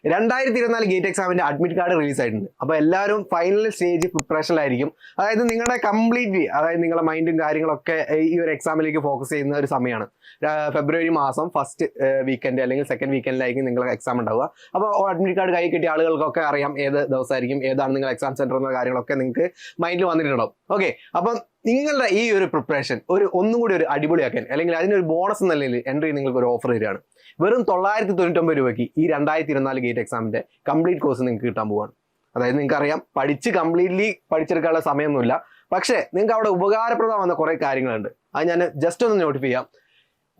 2024 gate എക്സാമിന്റെ admit card release ആയിട്ടുണ്ട്. അപ്പോൾ എല്ലാവരും ഫൈനൽ സ്റ്റേജ് പ്രിപ്പറേഷനിലായിരിക്കും. അതായത് നിങ്ങളുടെ കംപ്ലീറ്റ്ലി അതായത് നിങ്ങളുടെ മൈൻഡും കാര്യങ്ങളൊക്കെ ഈ ഒരു എക്സാമിലേക്ക് ഫോക്കസ് ചെയ്യുന്ന ഒരു സമയമാണ്. ഫെബ്രുവരി മാസം ഫസ്റ്റ് വീക്കെൻഡ് അല്ലെങ്കിൽ സെക്കൻഡ് വീക്കെൻഡിലായിരിക്കും നിങ്ങളുടെ എക്സാം ഉണ്ടാവുക. അപ്പോൾ അഡ്മിറ്റ് കാർഡ് കൈ കിട്ടിയ ആളുകൾക്കൊക്കെ അറിയാം ഏത് ദിവസമായിരിക്കും, ഏതാണ് നിങ്ങളുടെ എക്സാം സെന്റർ എന്ന കാര്യങ്ങളൊക്കെ നിങ്ങൾക്ക് മൈൻഡിൽ വന്നിട്ടുണ്ടാവും. ഓക്കെ, അപ്പം നിങ്ങളുടെ ഈ ഒരു പ്രിപ്പറേഷൻ ഒന്നും കൂടി ഒരു അടിപൊളിയാക്കാൻ അല്ലെങ്കിൽ അതിനൊരു ബോണസ് എന്ന നിലയിൽ എൻട്രി നിങ്ങൾക്ക് ഒരു ഓഫർ തരികയാണ്. വെറും 999 രൂപയ്ക്ക് ഈ 2024 ഗേറ്റ് എക്സാമിന്റെ കംപ്ലീറ്റ് കോഴ്സ് നിങ്ങൾക്ക് കിട്ടാൻ പോവാണ്. അതായത് നിങ്ങൾക്ക് അറിയാം കംപ്ലീറ്റ്ലി പഠിച്ചെടുക്കാനുള്ള സമയമൊന്നുമില്ല, പക്ഷേ നിങ്ങൾക്ക് അവിടെ ഉപകാരപ്രദമാകുന്ന കുറെ കാര്യങ്ങളുണ്ട്. അത് ഞാൻ ജസ്റ്റ് ഒന്ന് നോട്ടിഫൈ ചെയ്യാം.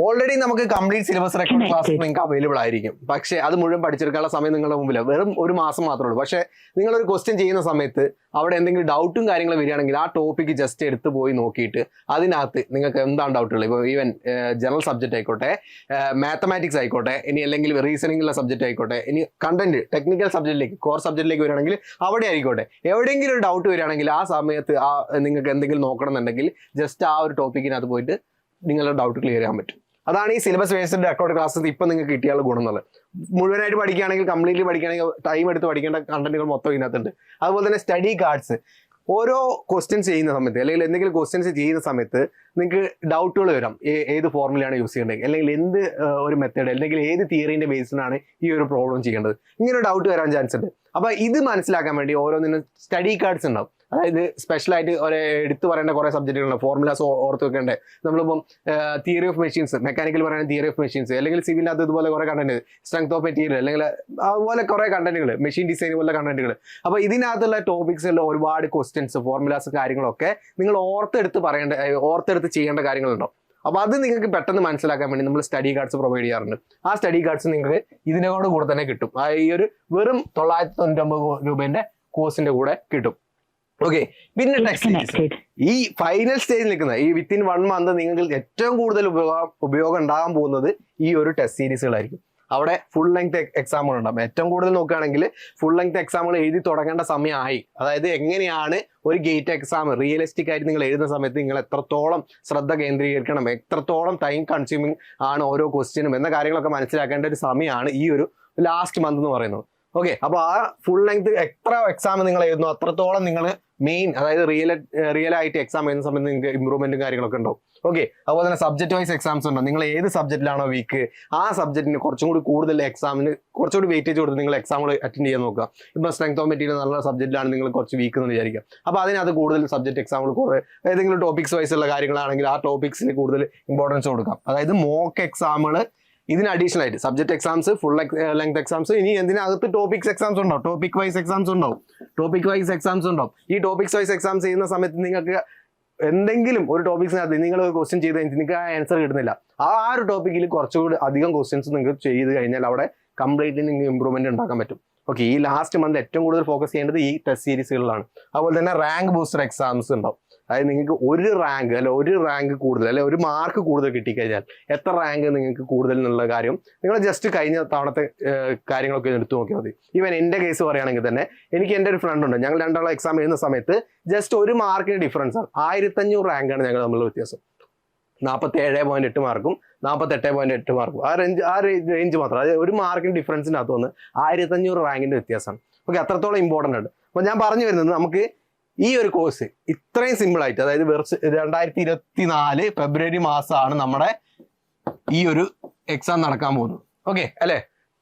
ഓൾറെഡി നമുക്ക് കംപ്ലീറ്റ് സിലബസ് റെക്കോർഡ് ക്ലാസ് നിങ്ങൾക്ക് അവൈലബിൾ ആയിരിക്കും. പക്ഷേ അത് മുഴുവൻ പഠിച്ചെടുക്കാനുള്ള സമയം നിങ്ങളുടെ മുമ്പിൽ വെറും ഒരു മാസം മാത്രമേ ഉള്ളൂ. പക്ഷേ നിങ്ങളൊരു ക്വസ്റ്റ്യൻ ചെയ്യുന്ന സമയത്ത് അവിടെ എന്തെങ്കിലും ഡൗട്ടും കാര്യങ്ങളും വരികയാണെങ്കിൽ ആ ടോപ്പിക്ക് ജസ്റ്റ് എടുത്ത് പോയി നോക്കിയിട്ട് അതിനകത്ത് നിങ്ങൾക്ക് എന്താണ് ഡൗട്ടുള്ളത്, ഇപ്പോൾ ഈവൻ ജനറൽ സബ്ജക്റ്റ് ആയിക്കോട്ടെ, മാത്തമാറ്റിക്സ് ആയിക്കോട്ടെ, ഇനി അല്ലെങ്കിൽ റീസണിംഗുള്ള സബ്ജക്റ്റ് ആയിക്കോട്ടെ, ഇനി കണ്ടന്റ് ടെക്നിക്കൽ സബ്ജക്റ്റിലേക്ക് കോർ സബ്ജക്റ്റിലേക്ക് വരികയാണെങ്കിൽ അവിടെ ആയിക്കോട്ടെ, എവിടെയെങ്കിലും ഒരു ഡൗട്ട് വരികയാണെങ്കിൽ ആ സമയത്ത് നിങ്ങൾക്ക് എന്തെങ്കിലും നോക്കണം എന്നുണ്ടെങ്കിൽ ജസ്റ്റ് ആ ഒരു ടോപ്പിക്കിനകത്ത് പോയിട്ട് നിങ്ങളുടെ ഡൗട്ട് ക്ലിയർ ചെയ്യാൻ പറ്റും. അതാണ് ഈ സിലബസ് ബേസ്ഡ് റെക്കോർഡ് ക്ലാസ്സസ് ഇപ്പം നിങ്ങൾക്ക് കിട്ടിയാൽ ഗുണം എന്നുള്ളത്. മുഴുവനായിട്ട് പഠിക്കുകയാണെങ്കിൽ കംപ്ലീറ്റ്ലി പഠിക്കുകയാണെങ്കിൽ ടൈം എടുത്ത് പഠിക്കേണ്ട കണ്ടന്റുകൾ മൊത്തം ഇതിനകത്തുണ്ട്. അതുപോലെ തന്നെ സ്റ്റഡി കാർഡ്സ് ഓരോ ക്വസ്റ്റ്യൻസ് ചെയ്യുന്ന സമയത്ത് അല്ലെങ്കിൽ എന്തെങ്കിലും ക്വസ്റ്റ്യൻസ് ചെയ്യുന്ന സമയത്ത് നിങ്ങൾക്ക് ഡൗട്ടുകൾ വരാം. ഏത് ഫോർമുലയാണ് യൂസ് ചെയ്യേണ്ടത്, അല്ലെങ്കിൽ എന്ത് ഒരു മെത്തേഡ് അല്ലെങ്കിൽ ഏത് തിയറിന്റെ ബേസിലാണ് ഈ ഒരു പ്രോബ്ലം ചെയ്യേണ്ടത്, ഇങ്ങനെ ഡൗട്ട് വരാൻ ചാൻസ് ഉണ്ട്. അപ്പോൾ ഇത് മനസ്സിലാക്കാൻ വേണ്ടി ഓരോന്നിനും സ്റ്റഡി കാർഡ്സ് ഉണ്ടാവും. അതായത് സ്പെഷ്യലായിട്ട് എടുത്തു പറയേണ്ട കുറേ സബ്ജക്റ്റുകളുണ്ട്. ഫോർമുലാസ് ഓർത്ത് വെക്കേണ്ടത്. നമ്മളിപ്പം തിയറി ഓഫ് മെഷീൻസ്, മെക്കാനിക്കൽ പറയുന്ന തിയറി ഓഫ് മെഷീൻസ്, അല്ലെങ്കിൽ സിവിലിനകത്ത് ഇതുപോലെ കുറേ കണ്ടന്റ്, സ്ട്രെങ്ത് ഓഫ് മെറ്റീരിയൽ, അല്ലെങ്കിൽ അതുപോലെ കുറേ കണ്ടന്റുകൾ, മെഷീൻ ഡിസൈൻ പോലെ കണ്ടന്റുകൾ. അപ്പോൾ ഇതിനകത്തുള്ള ടോപ്പിക്സിൽ ഒരുപാട് ക്വസ്റ്റ്യൻസ്, ഫോർമുലാസ് കാര്യങ്ങളൊക്കെ നിങ്ങൾ ഓർത്തെടുത്ത് ചെയ്യേണ്ട കാര്യങ്ങളുണ്ടാവും. അപ്പോൾ അത് നിങ്ങൾക്ക് പെട്ടെന്ന് മനസ്സിലാക്കാൻ വേണ്ടി നമ്മൾ സ്റ്റഡി കാർഡ്സ് പ്രൊവൈഡ് ചെയ്യാറുണ്ട്. ആ സ്റ്റഡി കാർഡ്സ് നിങ്ങൾക്ക് ഇതിനോട് കൂടെ തന്നെ കിട്ടും. ഈ ഒരു വെറും 999 രൂപേന്റെ കോഴ്സിന്റെ കൂടെ കിട്ടും. ഓക്കെ, പിന്നെ ടെസ്റ്റ് സീരീസ് ഈ ഫൈനൽ സ്റ്റേജിൽ നിൽക്കുന്ന ഈ വിത്തിൻ 1 മന്ത് നിങ്ങൾക്ക് ഏറ്റവും കൂടുതൽ ഉപയോഗം ഉണ്ടാകാൻ പോകുന്നത് ഈ ഒരു ടെസ്റ്റ് സീരീസുകളായിരിക്കും. അവിടെ ഫുൾ ലെങ്ത് എക്സാമുകൾ ഉണ്ടാകും. ഏറ്റവും കൂടുതൽ നോക്കുകയാണെങ്കിൽ ഫുൾ ലെങ്ത് എക്സാമുകൾ എഴുതി തുടങ്ങേണ്ട സമയമായി. അതായത് എങ്ങനെയാണ് ഒരു ഗേറ്റ് എക്സാം റിയലിസ്റ്റിക് ആയിട്ട് നിങ്ങൾ എഴുതുന്ന സമയത്ത് നിങ്ങൾ എത്രത്തോളം ശ്രദ്ധ കേന്ദ്രീകരിക്കണം, എത്രത്തോളം ടൈം കൺസ്യൂമിങ് ആണ് ഓരോ ക്വസ്റ്റ്യനും എന്ന കാര്യങ്ങളൊക്കെ മനസ്സിലാക്കേണ്ട ഒരു സമയമാണ് ഈ ഒരു ലാസ്റ്റ് മന്ത് എന്ന് പറയുന്നത്. ഓക്കെ, അപ്പോൾ ആ ഫുൾ ലെങ്ത് എത്ര എക്സാം നിങ്ങൾ എഴുതുന്നു അത്രത്തോളം നിങ്ങൾ മെയിൻ അതായത് റിയൽ ആയിട്ട് എക്സാം എഴുതുന്ന സമയത്ത് നിങ്ങൾക്ക് ഇമ്പ്രൂവ്മെന്റും കാര്യങ്ങളൊക്കെ ഉണ്ടാവും. ഓക്കെ, അതുപോലെ തന്നെ സബ്ജക്ട് വൈസ് എക്സാംസ് ഉണ്ടാവും. നിങ്ങൾ ഏത് സബ്ജക്റ്റിലാണോ വീക്ക് ആ സബ്ജക്റ്റിന് കുറച്ചും കൂടി കൂടുതൽ എക്സാമിന് കുറച്ചുകൂടി വെയിറ്റേജ് കൊടുത്ത് നിങ്ങൾ എക്സാമുകൾ അറ്റൻഡ് ചെയ്യാൻ നോക്കുക. ഇപ്പോൾ സ്ട്രെങ്ത് ഓഫ് മെറ്റീരിയൽ നല്ല സബ്ജക്റ്റിലാണ് നിങ്ങൾ കുറച്ച് വീക്ക് എന്ന് വിചാരിക്കുക. അപ്പോൾ അതിനകത്ത് കൂടുതൽ സബ്ജക്ട് എക്സാമുകൾ കുറേ ഏതെങ്കിലും ടോപ്പിക്സ് വൈസ് ഉള്ള കാര്യങ്ങളാണെങ്കിൽ ആ ടോപ്പിക്സിന് കൂടുതൽ ഇമ്പോർട്ടൻസ് കൊടുക്കാം. അതായത് മോക്ക് എക്സാമുകൾ ഇതിന് അഡീഷണൽ ആയിട്ട് subject exams, full length exams, ഇനി ഇതിനകത്ത് ടോപ്പിക്സ് എക്സാംസ് ഉണ്ടാവും, ടോപ്പിക് വൈസ് എക്സാംസ് ഉണ്ടാവും. ഈ ടോപ്പിക്സ് വൈസ് എക്സാംസ് ചെയ്യുന്ന സമയത്ത് നിങ്ങൾക്ക് എന്തെങ്കിലും ഒരു ടോപ്പിക്സിനകത്ത് നിങ്ങൾ ക്വസ്റ്റ്യൻ ചെയ്ത് കഴിഞ്ഞാൽ നിങ്ങൾക്ക് ആ ആൻസർ കിട്ടുന്നില്ല. ആ ഒരു ടോപ്പിക്കിൽ കുറച്ചുകൂടി അധികം ക്വസ്റ്റ്യൻസ് നിങ്ങൾക്ക് ചെയ്ത് കഴിഞ്ഞാൽ അവിടെ കംപ്ലീറ്റ്ലി നിങ്ങൾക്ക് ഇമ്പ്രൂവ്മെന്റ് ഉണ്ടാക്കാൻ പറ്റും. ഓക്കെ, ഈ ലാസ്റ്റ് മന്ത് ഏറ്റവും കൂടുതൽ ഫോക്കസ് ചെയ്യേണ്ടത് ഈ ടെസ്റ്റ് സീരീസുകളിലാണ്. അതുപോലെ തന്നെ റാങ്ക് ബൂസ്റ്റർ എക്സാംസ് ഉണ്ടാവും. അതായത് നിങ്ങൾക്ക് ഒരു റാങ്ക് കൂടുതൽ അല്ലെ ഒരു മാർക്ക് കൂടുതൽ കിട്ടിക്കഴിഞ്ഞാൽ എത്ര റാങ്ക് നിങ്ങൾക്ക് കൂടുതൽ എന്നുള്ള കാര്യം നിങ്ങൾ ജസ്റ്റ് കഴിഞ്ഞ തവണത്തെ കാര്യങ്ങളൊക്കെ എടുത്തു നോക്കിയാൽ മതി. ഈവൻ എൻ്റെ കേസ് പറയുകയാണെങ്കിൽ തന്നെ എനിക്ക് എൻ്റെ ഒരു ഫ്രണ്ട് ഉണ്ട്. ഞങ്ങൾ രണ്ടാളും എക്സാം എഴുതുന്ന സമയത്ത് ജസ്റ്റ് ഒരു മാർക്കിന് ഡിഫറൻസ് ആണ്. 1500 റാങ്കാണ് ഞങ്ങൾ തമ്മിലുള്ള വ്യത്യാസം. 47.8 മാർക്കും 48.8 മാർക്കും ആ റേഞ്ച് മാത്രം. അതായത് ഒരു മാർക്കിന് ഡിഫറൻസിനകത്ത് വന്ന് 1500 റാങ്കിന്റെ വ്യത്യാസമാണ്. ഓക്കെ, അത്രത്തോളം ഇമ്പോർട്ടൻ്റ് ആണ്. അപ്പോൾ ഞാൻ പറഞ്ഞു വരുന്നത് നമുക്ക് ഈ ഒരു കോഴ്സ് ഇത്രയും സിമ്പിൾ ആയിട്ട്, അതായത് 2024 ഫെബ്രുവരി മാസമാണ് നമ്മുടെ ഈ ഒരു എക്സാം നടക്കാൻ പോകുന്നത്. ഓക്കെ അല്ലേ,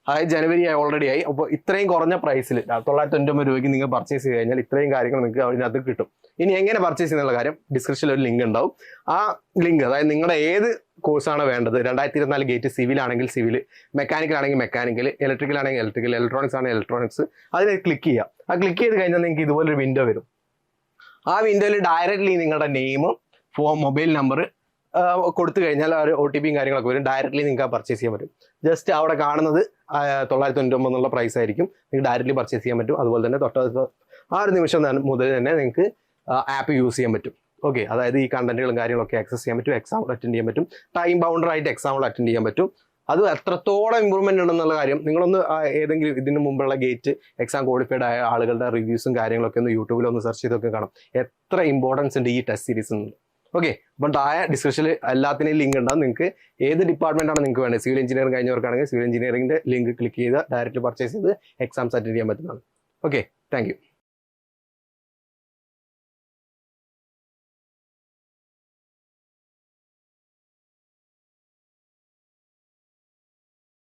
അതായത് ജനുവരി ഓൾറെഡി ആയി. അപ്പോൾ ഇത്രയും കുറഞ്ഞ പ്രൈസിൽ 999 രൂപയ്ക്ക് നിങ്ങൾ പർച്ചേസ് ചെയ്ത് കഴിഞ്ഞാൽ ഇത്രയും കാര്യങ്ങൾ നിങ്ങൾക്ക് അതിനകത്ത് കിട്ടും. ഇനി എങ്ങനെ പർച്ചേസ് ചെയ്യുന്നുള്ള കാര്യം ഡിസ്ക്രിപ്ഷനിൽ ഒരു ലിങ്ക് ഉണ്ടാവും. ആ ലിങ്ക് അതായത് നിങ്ങളുടെ ഏത് കോഴ്സാണ് വേണ്ടത്, 2024 ഗേറ്റ് സിവിൽ ആണെങ്കിൽ സിവിൽ, മെക്കാനിക്കൽ ആണെങ്കിൽ മെക്കാനിക്കൽ, ഇലക്ട്രിക്കൽ ആണെങ്കിൽ ഇലക്ട്രിക്കൽ, ഇലക്ട്രോണിക്സ് ആണെങ്കിൽ ഇലക്ട്രോണിക്സ്, അതിനെ ക്ലിക്ക് ചെയ്യുക. ആ ക്ലിക്ക് ചെയ്ത് കഴിഞ്ഞാൽ നിങ്ങൾക്ക് ഇതുപോലൊരു വിൻഡോ വരും. ആ വിൻഡോയിൽ ഡയറക്റ്റ്ലി നിങ്ങളുടെ നെയിമും മൊബൈൽ നമ്പർ കൊടുത്തു കഴിഞ്ഞാൽ ഒരു OTPയും കാര്യങ്ങളൊക്കെ വരും. ഡയറക്റ്റ്ലി നിങ്ങൾക്ക് പർച്ചേസ് ചെയ്യാൻ പറ്റും. ജസ്റ്റ് അവിടെ കാണുന്നത് 999 എന്നുള്ള പ്രൈസ് ആയിരിക്കും. നിങ്ങൾക്ക് ഡയറക്റ്റ്ലി പർച്ചേസ് ചെയ്യാൻ പറ്റും. അതുപോലെ തന്നെ ആ ഒരു നിമിഷം മുതൽ തന്നെ നിങ്ങൾക്ക് ആപ്പ് യൂസ് ചെയ്യാൻ പറ്റും. ഓക്കെ, അതായത് ഈ കണ്ടന്റുകളും കാര്യങ്ങളൊക്കെ ആക്സസ് ചെയ്യാൻ പറ്റും, എക്സാം അറ്റൻഡ് ചെയ്യാൻ പറ്റും, ടൈം ബൗണ്ടറായിട്ട് എക്സാമുകൾ അറ്റൻഡ് ചെയ്യാൻ പറ്റും. അത് എത്രത്തോളം ഇമ്പ്രൂവ്മെന്റ് ഉണ്ടെന്നുള്ള കാര്യം നിങ്ങളൊന്ന് ഏതെങ്കിലും ഇതിന് മുമ്പുള്ള ഗേറ്റ് എക്സാം ക്വാളിഫൈഡ് ആയ ആളുകളുടെ റിവ്യൂസും കാര്യങ്ങളൊക്കെ ഒന്ന് യൂട്യൂബിൽ ഒന്ന് സെർച്ച് ചെയ്തൊക്കെ കാണാം. എത്ര ഇമ്പോർട്ടൻസ് ഉണ്ട് ഈ ടെസ്റ്റ് സീരീസ്. ഓക്കെ, അപ്പം താഴെ ഡിസ്ക്രിപ്ഷനിൽ എല്ലാത്തിനെയും ലിങ്ക് ഉണ്ടാവും. നിങ്ങൾക്ക് ഏത് ഡിപ്പാർട്ട്മെന്റ് ആണ് നിങ്ങൾക്ക് വേണ്ടത്, സിവിൽ എഞ്ചിനീയറിംഗ് കഴിഞ്ഞവർക്കാണെങ്കിൽ സിവിൽ എഞ്ചിനീയറിംഗിന്റെ ലിങ്ക് ക്ലിക്ക് ചെയ്ത് ഡയറക്റ്റ് പർച്ചേസ് ചെയ്ത് എക്സാംസ് അറ്റൻഡ് ചെയ്യാൻ പറ്റുന്നതാണ്. Okay, thank you.